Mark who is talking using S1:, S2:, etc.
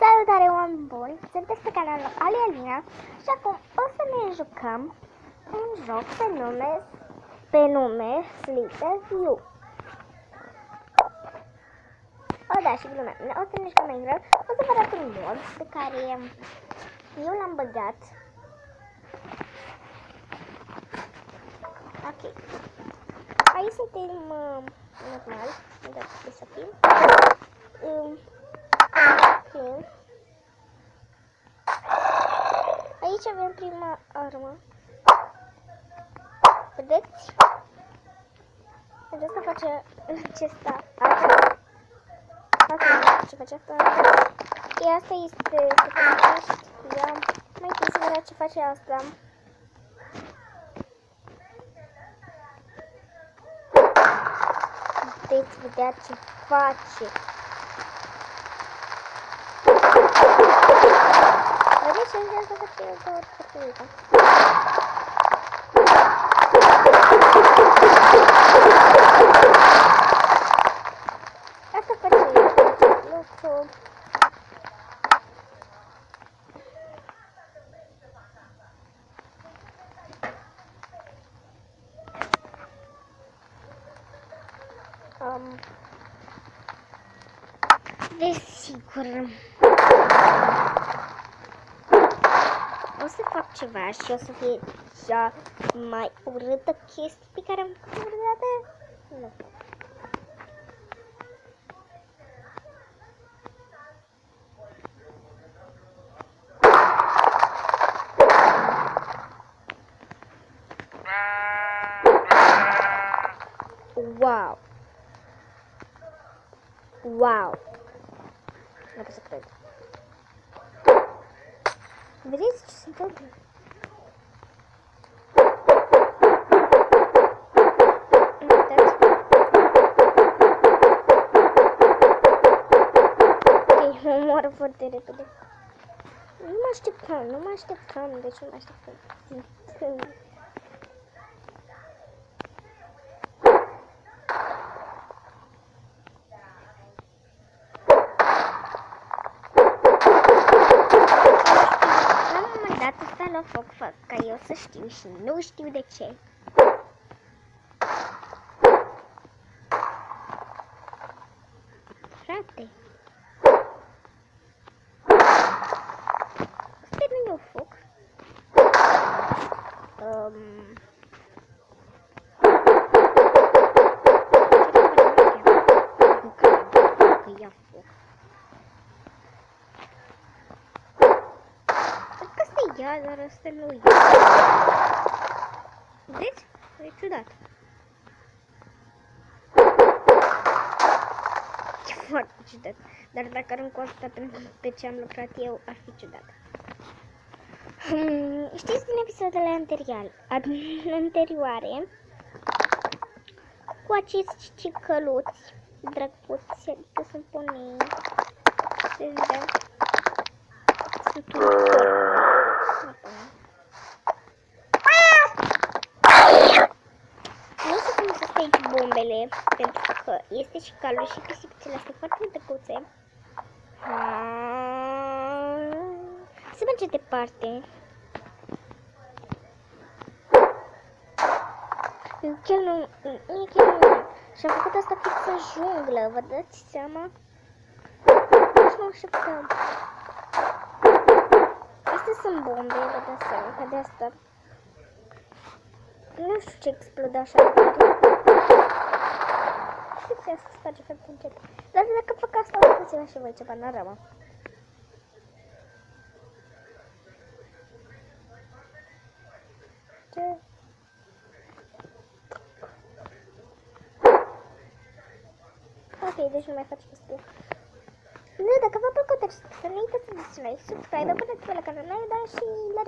S1: Salutare, oameni buni! Sunteți pe canalul Alina și acum o să ne jucăm un joc pe nume Slither View. Da, și glumea. O să ne jucăm mai greu. O să vă arăt un mod pe care eu l-am băgat. Ok. Aici suntem normal. Dar trebuie să fim. Aici avem prima armă. Vedeți? Aceasta face acesta. Ce face asta? E asta este ea. Mai întâi să vedea ce face asta. Puteți vedea ce face. Vedeți ce înseamnă să face eu două foarte mică. Asta face acest lucru. Desigur. O să fac ceva și o să fie cea mai urâtă chestie pe care am făcut vreodată. Nu. Wow! Wow! Nu pot să cred. Vedeți ce se întâmplă? Ok, mă omoară foarte repede. Nu mă așteptam, deci nu mă așteptam. La foc ca eu să știu și nu știu de ce. Frate. Asta nu e foc. Că ia foc. Ia, dar asta nu e. Vedeți? E ciudat. E foarte ciudat. Dar dacă arunc asta pe ce am lucrat eu, ar fi ciudat. Știți din episoadele anterioare cu acești cicăluți drăguți, adică sunt ponei. Sunt un corp. Nu știu cum să stai bombele, pentru că este și calul și pisicuțele astea foarte drăguțe. Să mergem departe. Chiar nu. Și-am făcut asta fix în junglă, vă dați seama? Nici nu așteptam. Astea sunt bombe, vă dați seama, că de asta. Nu știu ce exploda așa de tare. Știți, asta se face foarte încet. Dar dacă fac asta, o să țină și voi ce panoramă. Ce? Ok, deci nu mai faci chestia. Nu, dacă v-a plăcut acest video, nu uitați să dați like, subscribe, abonați-vă la canal, dar și la